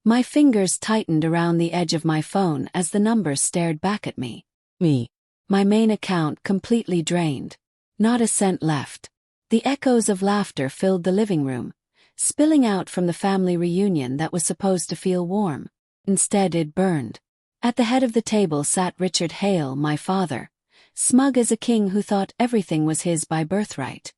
My fingers tightened around the edge of my phone as the numbers stared back at me. My main account completely drained. Not a cent left. The echoes of laughter filled the living room, spilling out from the family reunion that was supposed to feel warm. Instead, it burned. At the head of the table sat Richard Hale, my father, smug as a king who thought everything was his by birthright.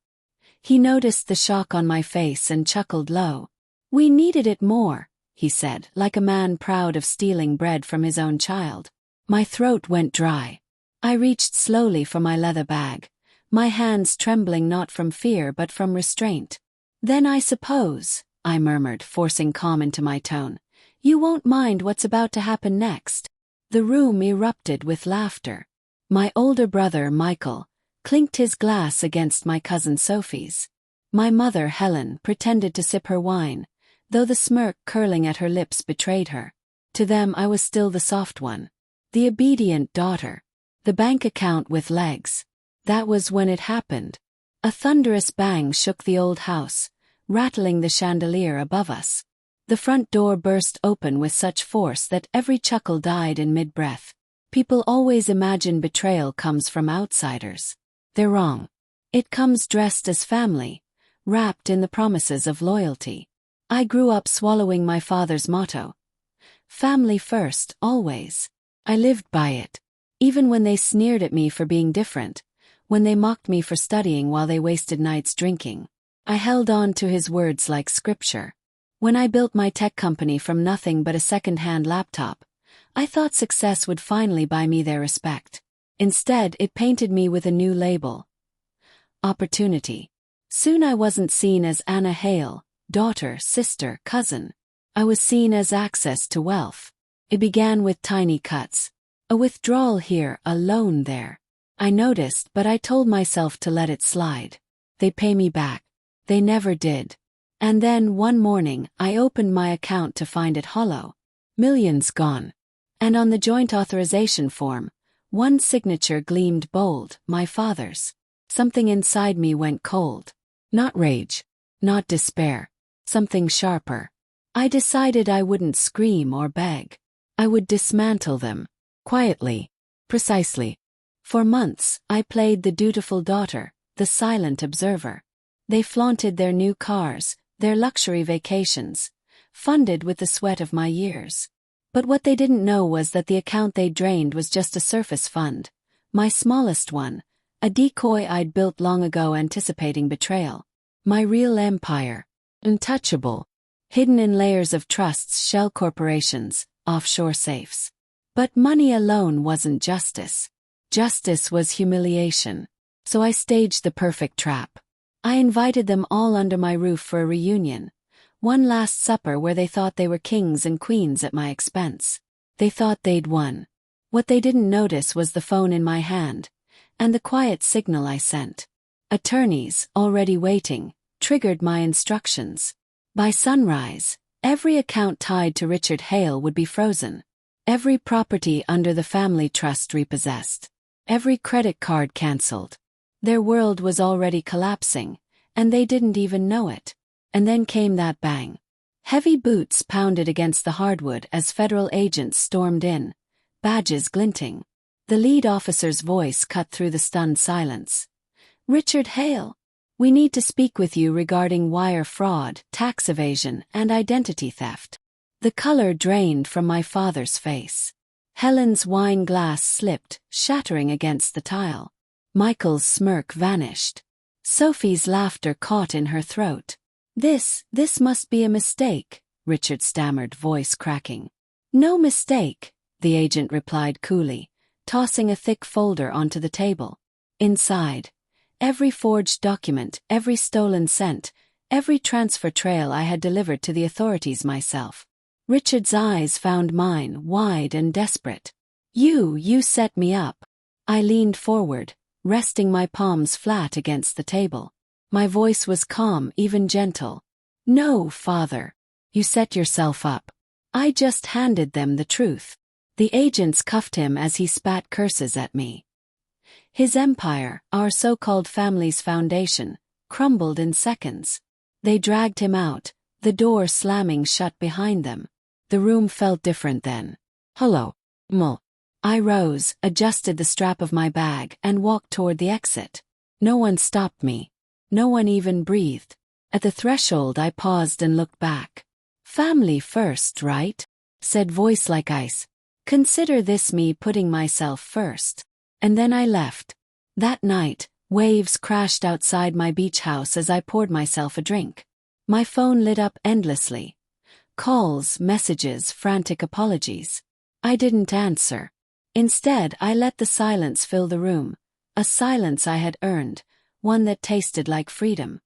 He noticed the shock on my face and chuckled low. "We needed it more," he said, like a man proud of stealing bread from his own child. My throat went dry. I reached slowly for my leather bag, my hands trembling not from fear but from restraint. "Then I suppose," I murmured, forcing calm into my tone, "you won't mind what's about to happen next." The room erupted with laughter. My older brother, Michael, clinked his glass against my cousin Sophie's. My mother, Helen, pretended to sip her wine, though the smirk curling at her lips betrayed her. To them I was still the soft one, the obedient daughter, the bank account with legs. That was when it happened. A thunderous bang shook the old house, rattling the chandelier above us. The front door burst open with such force that every chuckle died in mid-breath. People always imagine betrayal comes from outsiders. They're wrong. It comes dressed as family, wrapped in the promises of loyalty. I grew up swallowing my father's motto. Family first, always. I lived by it. Even when they sneered at me for being different, when they mocked me for studying while they wasted nights drinking, I held on to his words like scripture. When I built my tech company from nothing but a second-hand laptop, I thought success would finally buy me their respect. Instead, it painted me with a new label. Opportunity. Soon I wasn't seen as Anna Hale, daughter, sister, cousin. I was seen as access to wealth. It began with tiny cuts. A withdrawal here, a loan there. I noticed, but I told myself to let it slide. They'd pay me back. They never did. And then, one morning, I opened my account to find it hollow. Millions gone. And on the joint authorization form, one signature gleamed bold, my father's. Something inside me went cold. Not rage. Not despair. Something sharper. I decided I wouldn't scream or beg. I would dismantle them. Quietly. Precisely. For months, I played the dutiful daughter, the silent observer. They flaunted their new cars, their luxury vacations, funded with the sweat of my years. But what they didn't know was that the account they drained was just a surface fund, my smallest one, a decoy I'd built long ago anticipating betrayal. My real empire, untouchable, hidden in layers of trusts, shell corporations, offshore safes. But money alone wasn't justice. Justice was humiliation. So I staged the perfect trap. I invited them all under my roof for a reunion, one last supper where they thought they were kings and queens at my expense. They thought they'd won. What they didn't notice was the phone in my hand, and the quiet signal I sent. Attorneys, already waiting, triggered my instructions. By sunrise, every account tied to Richard Hale would be frozen. Every property under the family trust repossessed. Every credit card cancelled. Their world was already collapsing, and they didn't even know it. And then came that bang. Heavy boots pounded against the hardwood as federal agents stormed in, badges glinting. The lead officer's voice cut through the stunned silence. "Richard Hale, we need to speak with you regarding wire fraud, tax evasion, and identity theft." The color drained from my father's face. Helen's wine glass slipped, shattering against the tile. Michael's smirk vanished. Sophie's laughter caught in her throat. This must be a mistake," Richard stammered, voice cracking. "No mistake," the agent replied coolly, tossing a thick folder onto the table. Inside, every forged document, every stolen cent, every transfer trail I had delivered to the authorities myself. Richard's eyes found mine, wide and desperate. You set me up." I leaned forward, resting my palms flat against the table. My voice was calm, even gentle. "No, father. You set yourself up. I just handed them the truth." The agents cuffed him as he spat curses at me. His empire, our so-called family's foundation, crumbled in seconds. They dragged him out, the door slamming shut behind them. The room felt different then. Hello, Mul. I rose, adjusted the strap of my bag, and walked toward the exit. No one stopped me. No one even breathed. At the threshold I paused and looked back. Family first, right? Said voice like ice. Consider this me putting myself first. And then I left. That night, waves crashed outside my beach house as I poured myself a drink. My phone lit up endlessly. Calls, messages, frantic apologies. I didn't answer. Instead, I let the silence fill the room. A silence I had earned, one that tasted like freedom.